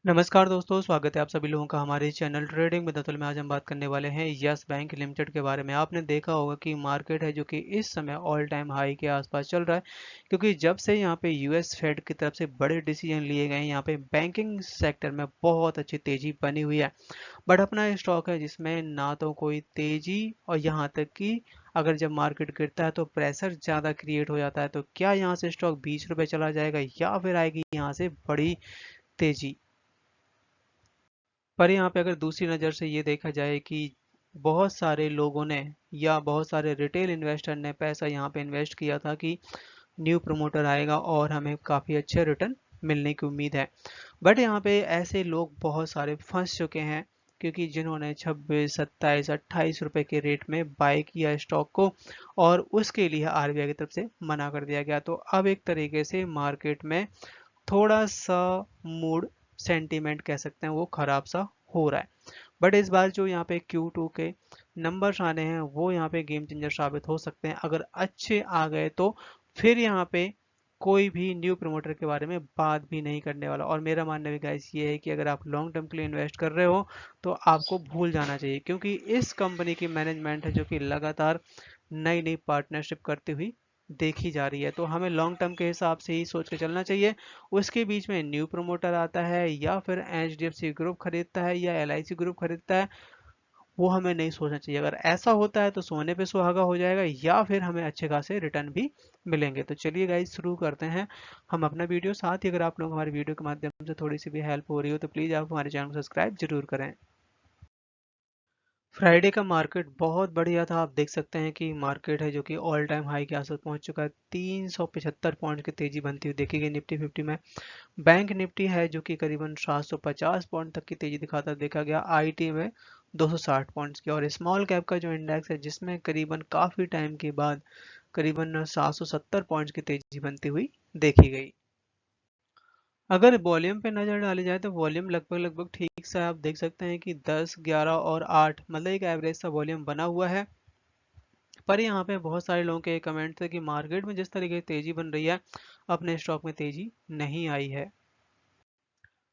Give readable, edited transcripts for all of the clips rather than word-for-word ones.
नमस्कार दोस्तों, स्वागत है आप सभी लोगों का हमारे चैनल ट्रेडिंग विद अतुल में। आज हम बात करने वाले हैं यस बैंक लिमिटेड के बारे में। आपने देखा होगा कि मार्केट है जो कि इस समय ऑल टाइम हाई के आसपास चल रहा है, क्योंकि जब से यहाँ पे यूएस फेड की तरफ से बड़े डिसीजन लिए गए हैं, यहाँ पे बैंकिंग सेक्टर में बहुत अच्छी तेजी बनी हुई है। बट अपना स्टॉक है जिसमें ना तो कोई तेजी, और यहाँ तक कि अगर जब मार्केट गिरता है तो प्रेशर ज़्यादा क्रिएट हो जाता है। तो क्या यहाँ से स्टॉक 20 रुपये चला जाएगा या फिर आएगी यहाँ से बड़ी तेजी? पर यहाँ पे अगर दूसरी नज़र से ये देखा जाए कि बहुत सारे लोगों ने या बहुत सारे रिटेल इन्वेस्टर ने पैसा यहाँ पे इन्वेस्ट किया था कि न्यू प्रमोटर आएगा और हमें काफ़ी अच्छे रिटर्न मिलने की उम्मीद है। बट यहाँ पे ऐसे लोग बहुत सारे फंस चुके हैं, क्योंकि जिन्होंने 26, 27, 28 रुपए के रेट में बाय किया स्टॉक को और उसके लिए आरबीआई की तरफ से मना कर दिया गया। तो अब एक तरीके से मार्केट में थोड़ा सा मूड, सेंटीमेंट कह सकते हैं, वो खराब सा हो रहा है। बट इस बार जो यहाँ पे Q2 के नंबर्स आने हैं वो यहाँ पे गेम चेंजर साबित हो सकते हैं। अगर अच्छे आ गए तो फिर यहाँ पे कोई भी न्यू प्रमोटर के बारे में बात भी नहीं करने वाला। और मेरा मानना भी गाइस ये है कि अगर आप लॉन्ग टर्म के लिए इन्वेस्ट कर रहे हो तो आपको भूल जाना चाहिए, क्योंकि इस कंपनी की मैनेजमेंट है जो कि लगातार नई नई पार्टनरशिप करती हुई देखी जा रही है। तो हमें लॉन्ग टर्म के हिसाब से ही सोच के चलना चाहिए। उसके बीच में न्यू प्रमोटर आता है या फिर एचडीएफसी ग्रुप खरीदता है या एलआईसी ग्रुप खरीदता है, वो हमें नहीं सोचना चाहिए। अगर ऐसा होता है तो सोने पे सुहागा हो जाएगा या फिर हमें अच्छे खासे रिटर्न भी मिलेंगे। तो चलिए गाइस, शुरू करते हैं हम अपना वीडियो। साथ ही अगर आप लोग हमारे वीडियो के माध्यम से थोड़ी सी भी हेल्प हो रही हो तो प्लीज़ आप हमारे चैनल को सब्सक्राइब जरूर करें। फ्राइडे का मार्केट बहुत बढ़िया था। आप देख सकते हैं कि मार्केट है जो कि ऑल टाइम हाई के आसपास पहुंच चुका है। 375 पॉइंट की तेजी बनती हुई देखी गई निफ्टी 50 में। बैंक निफ्टी है जो कि करीबन 750 पॉइंट तक की तेजी दिखाता देखा गया। आईटी में 260 पॉइंट्स की, और स्मॉल कैप का जो इंडेक्स है जिसमें करीबन काफ़ी टाइम के बाद करीबन 770 पॉइंट्स की तेजी बनती हुई देखी गई। अगर वॉल्यूम पे नज़र डाली जाए तो वॉल्यूम लगभग लगभग ठीक सा है। आप देख सकते हैं कि 10, 11 और 8 मतलब एक एवरेज सा वॉल्यूम बना हुआ है। पर यहाँ पे बहुत सारे लोगों के कमेंट थे कि मार्केट में जिस तरीके से तेजी बन रही है, अपने स्टॉक में तेजी नहीं आई है।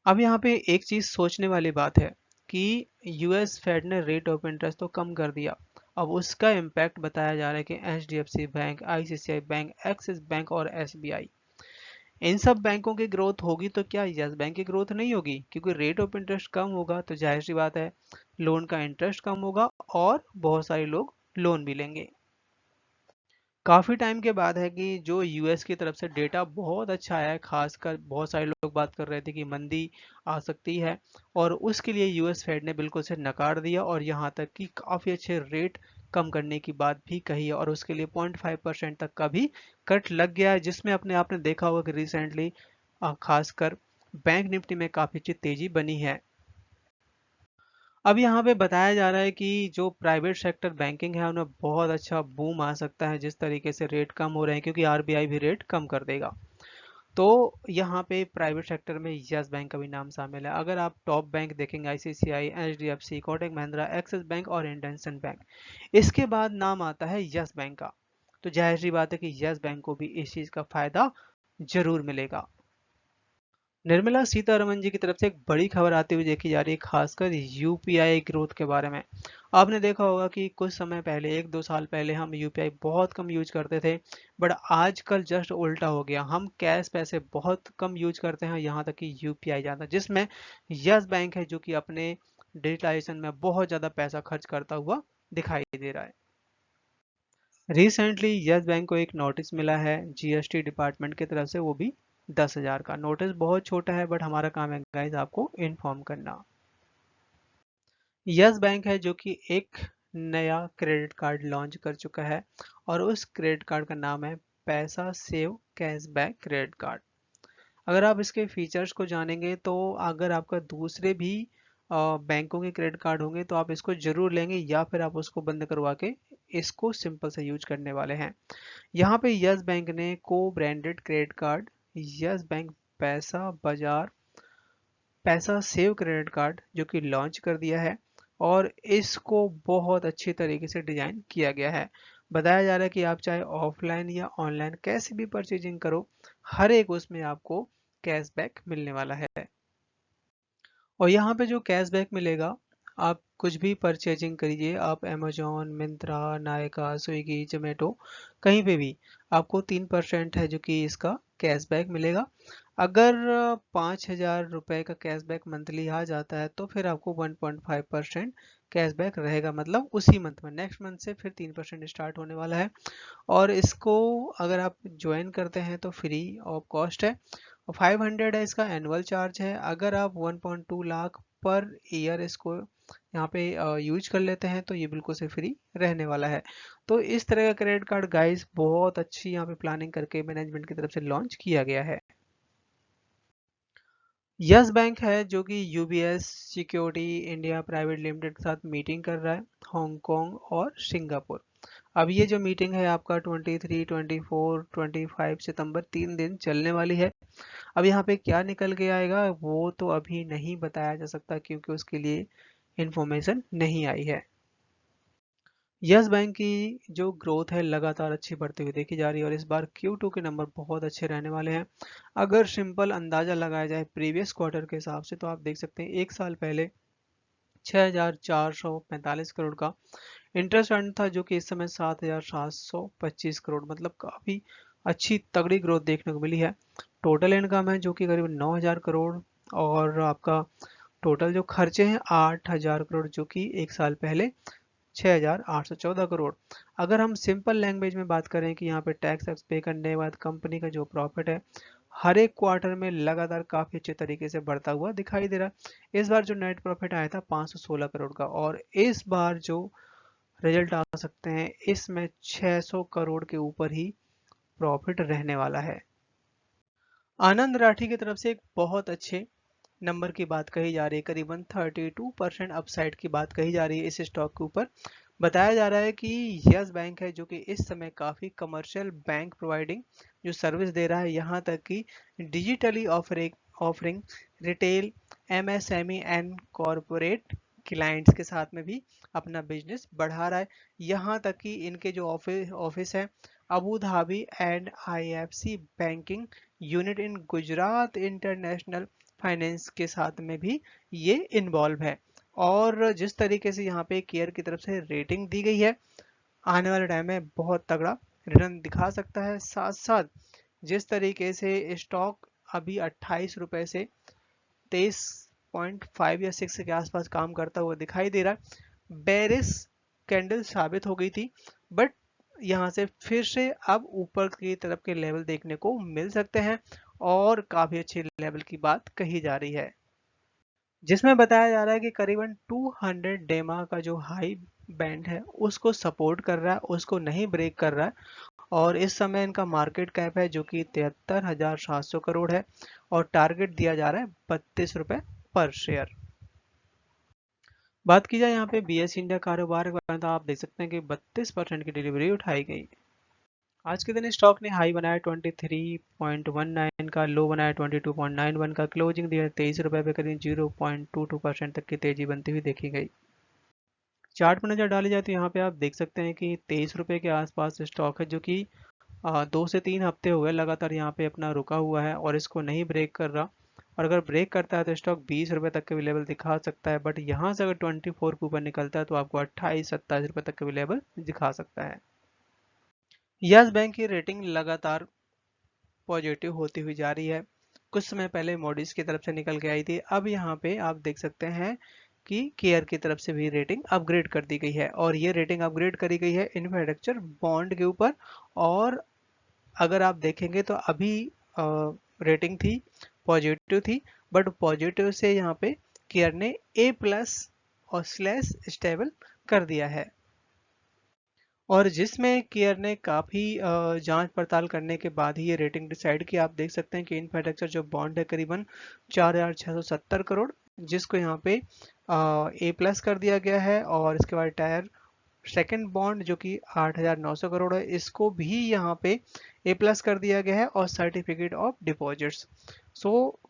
अब यहाँ पे एक चीज सोचने वाली बात है कि यूएस फेड ने रेट ऑफ इंटरेस्ट तो कम कर दिया। अब उसका इम्पैक्ट बताया जा रहा है कि HDFC bank, ICICI bank, axis bank और एसबीआई, इन सब बैंकों की ग्रोथ होगी तो क्या यस बैंक की ग्रोथ नहीं होगी? क्योंकि रेट ऑफ इंटरेस्ट कम होगा तो जाहिर सी बात है लोन का इंटरेस्ट कम होगा और बहुत सारे लोग लोन भी लेंगे। काफ़ी टाइम के बाद है कि जो यूएस की तरफ से डेटा बहुत अच्छा आया है। खासकर बहुत सारे लोग बात कर रहे थे कि मंदी आ सकती है, और उसके लिए यूएस फेड ने बिल्कुल से नकार दिया और यहाँ तक कि काफ़ी अच्छे रेट कम करने की बात भी कही है, और उसके लिए 0.5% तक का भी कट लग गया है, जिसमें अपने आपने देखा होगा कि रिसेंटली खासकर बैंक निफ्टी में काफ़ी अच्छी तेजी बनी है। अब यहाँ पे बताया जा रहा है कि जो प्राइवेट सेक्टर बैंकिंग है उन्हें बहुत अच्छा बूम आ सकता है, जिस तरीके से रेट कम हो रहे हैं, क्योंकि आरबीआई भी रेट कम कर देगा। तो यहाँ पे प्राइवेट सेक्टर में यस बैंक का भी नाम शामिल है। अगर आप टॉप बैंक देखेंगे, ICICI, HDFC, Kotak Mahindra, axis bank और इंडसइंड बैंक, इसके बाद नाम आता है यस बैंक का। तो जाहिर सी बात है कि यस बैंक को भी इस चीज़ का फायदा जरूर मिलेगा। निर्मला सीतारमन जी की तरफ से एक बड़ी खबर आती हुई देखी जा रही है, खासकर यूपीआई ग्रोथ के बारे में। आपने देखा होगा कि कुछ समय पहले, 1-2 साल पहले, हम यूपीआई बहुत कम यूज करते थे। बट आजकल जस्ट उल्टा हो गया, हम कैश पैसे बहुत कम यूज करते हैं, यहाँ तक कि यूपीआई ज़्यादा, जिसमें यस बैंक है जो कि अपने डिजिटाइजेशन में बहुत ज़्यादा पैसा खर्च करता हुआ दिखाई दे रहा है। रिसेंटली यस बैंक को एक नोटिस मिला है जीएसटी डिपार्टमेंट की तरफ से, वो भी 10,000 का। नोटिस बहुत छोटा है बट हमारा काम है गाइस आपको इन्फॉर्म करना। यस बैंक है जो कि एक नया क्रेडिट कार्ड लॉन्च कर चुका है, और उस क्रेडिट कार्ड का नाम है पैसा सेव कैशबैक क्रेडिट कार्ड। अगर आप इसके फीचर्स को जानेंगे तो अगर आपका दूसरे भी बैंकों के क्रेडिट कार्ड होंगे तो आप इसको जरूर लेंगे, या फिर आप उसको बंद करवा के इसको सिंपल से यूज करने वाले हैं। यहाँ पे यस बैंक ने को branded credit card yes bank पैसा बाजार पैसा सेव क्रेडिट कार्ड जो कि लॉन्च कर दिया है, और इसको बहुत अच्छी तरीके से डिजाइन किया गया है। बताया जा रहा है कि आप चाहे ऑफलाइन या ऑनलाइन कैसे भी परचेजिंग करो, हर एक उसमें आपको कैशबैक मिलने वाला है। और यहाँ पे जो कैशबैक मिलेगा, आप कुछ भी परचेजिंग करिए, आप अमेजोन, मिंत्रा, नायका, स्विगी, जोमेटो, कहीं पे भी आपको 3% है जो कि इसका कैशबैक मिलेगा। अगर 5,000 रुपये का कैशबैक मंथली आ जाता है तो फिर आपको 1.5% कैशबैक रहेगा, मतलब उसी मंथ में। नेक्स्ट मंथ से फिर 3% स्टार्ट होने वाला है। और इसको अगर आप ज्वाइन करते हैं तो फ्री ऑफ कॉस्ट है, और 500 है इसका एनुअल चार्ज है। अगर आप 1.2 लाख पर ईयर इसको यहाँ पे यूज कर लेते हैं तो ये बिल्कुल से फ्री रहने वाला है। तो इस तरह का क्रेडिट कार्ड गाइस बहुत अच्छी यहाँ पे प्लानिंग करके मैनेजमेंट की तरफ से लॉन्च किया गया है। यस बैंक है जो कि UBS security India private limited के साथ मीटिंग कर रहा है, हांगकांग और सिंगापुर। अब ये जो मीटिंग है आपका 23, 24, 25 सितंबर 3 दिन चलने वाली है। अब यहाँ पे क्या निकल के आएगा वो तो अभी नहीं बताया जा सकता, क्योंकि उसके लिए इंफॉर्मेशन नहीं आई है। यस बैंक की जो ग्रोथ है लगातार अच्छी बढ़ती हुई देखी जा रही है, और इस बार Q2 के नंबर बहुत अच्छे रहने वाले हैं। अगर सिंपल अंदाजा लगाया जाए प्रीवियस क्वार्टर के हिसाब से, तो आप देख सकते हैं एक साल पहले 6,445 करोड़ का इंटरेस्ट अर्न था, जो कि इस समय 7,725 करोड़, मतलब काफी अच्छी तगड़ी ग्रोथ देखने को मिली है। टोटल इनकम है जो कि करीब 9,000 करोड़, और आपका टोटल जो खर्चे हैं 8,000 करोड़, जो कि एक साल पहले 6,814 करोड़। अगर हम सिंपल लैंग्वेज में बात करें कि यहाँ पे टैक्स पे करने के बाद कंपनी का जो प्रॉफिट है हर एक क्वार्टर में लगातार काफी अच्छे तरीके से बढ़ता हुआ दिखाई दे रहा है। इस बार जो नेट प्रॉफिट आया था 516 करोड़ का, और इस बार जो रिजल्ट आ सकते हैं इसमें 600 करोड़ के ऊपर ही प्रॉफिट रहने वाला है। आनंद राठी की तरफ से एक बहुत अच्छे नंबर की बात कही जा रही है, करीबन 32% अपसाइड की बात कही जा रही है इस स्टॉक के ऊपर। बताया जा रहा है कि यस बैंक है जो कि इस समय काफी कमर्शियल बैंक प्रोवाइडिंग जो सर्विस दे रहा है, यहाँ तक कि digitally offering retail, MSME and corporate clients के साथ में भी अपना बिजनेस बढ़ा रहा है। यहाँ तक कि इनके जो ऑफिस है Abu Dhabi and IFC banking unit in Gujarat international finance के साथ में भी ये इन्वॉल्व है। और जिस तरीके से यहाँ पे केयर की तरफ से रेटिंग दी गई है, आने वाले टाइम में बहुत तगड़ा रिटर्न दिखा सकता है। साथ साथ जिस तरीके से स्टॉक अभी 28 रुपए से 23.5 या 6 के आसपास काम करता हुआ दिखाई दे रहा है, बेरिस कैंडल साबित हो गई थी, बट यहाँ से फिर से अब ऊपर की तरफ के लेवल देखने को मिल सकते हैं, और काफी अच्छे लेवल की बात कही जा रही है, जिसमें बताया जा रहा है कि करीबन 200 डेमा का जो हाई बैंड है उसको सपोर्ट कर रहा है, उसको नहीं ब्रेक कर रहा है। और इस समय इनका मार्केट कैप है जो कि 73,700 करोड़ है, और टारगेट दिया जा रहा है 32 रुपए पर शेयर। बात की जाए यहाँ पे बीएस इंडिया कारोबार के बारे में, तो आप देख सकते हैं कि 32% की डिलीवरी उठाई गई। आज के दिन स्टॉक ने हाई बनाया 23.19 का, लो बनाया 22.91 का, क्लोजिंग दिया 23 रुपए पे, करीब 0.22% तक की तेजी बनती हुई देखी गई। चार्ट पर नजर डाली जाए तो यहाँ पे आप देख सकते हैं कि 23 रुपए के आसपास स्टॉक है, जो कि 2 से 3 हफ्ते हो गए लगातार यहाँ पे अपना रुका हुआ है और इसको नहीं ब्रेक कर रहा। और अगर ब्रेक करता है तो स्टॉक 20 रुपए तक के भी लेवल दिखा सकता है, बट यहाँ से अगर 24 के ऊपर निकलता है तो आपको 28-27 रुपए तक के भी लेवल दिखा सकता है। यस बैंक की रेटिंग लगातार पॉजिटिव होती हुई जा रही है। कुछ समय पहले मॉडिस की तरफ से निकल के आई थी, अब यहाँ पे आप देख सकते हैं कि केयर की तरफ से भी रेटिंग अपग्रेड कर दी गई है, और ये रेटिंग अपग्रेड करी गई है इंफ्रास्ट्रक्चर बॉन्ड के ऊपर। और अगर आप देखेंगे तो अभी रेटिंग थी पॉजिटिव थी, बट पॉजिटिव से यहाँ पे केयर ने A+ और स्लैश स्टेबल कर दिया है, और जिसमें केयर ने काफ़ी जांच पड़ताल करने के बाद ही ये रेटिंग डिसाइड की। आप देख सकते हैं कि इंफ्रास्ट्रक्चर जो बॉन्ड है करीबन 4,670 करोड़, जिसको यहाँ पे A+ कर दिया गया है, और इसके बाद टायर सेकंड बॉन्ड जो कि 8,900 करोड़ है, इसको भी यहाँ पे A+ कर दिया गया है, और सर्टिफिकेट ऑफ डिपॉजिट्स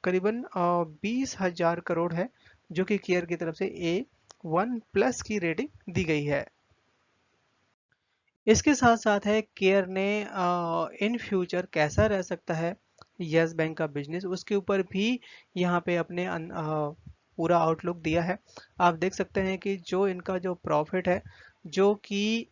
करीबन 20,000 करोड़ है, जो कि केयर की तरफ से A1+ की रेटिंग दी गई है। इसके साथ साथ है केयर ने इन फ्यूचर कैसा रह सकता है यस बैंक का बिजनेस, उसके ऊपर भी यहाँ पे अपने पूरा आउटलुक दिया है। आप देख सकते हैं कि जो इनका जो प्रॉफिट है जो कि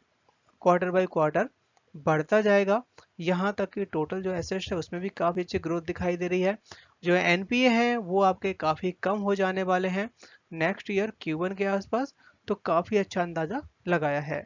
क्वार्टर बाय क्वार्टर बढ़ता जाएगा। यहाँ तक कि टोटल जो एसेट्स है उसमें भी काफ़ी अच्छी ग्रोथ दिखाई दे रही है। जो एनपीए है वो आपके काफ़ी कम हो जाने वाले हैं नेक्स्ट ईयर Q1 के आसपास, तो काफ़ी अच्छा अंदाजा लगाया है।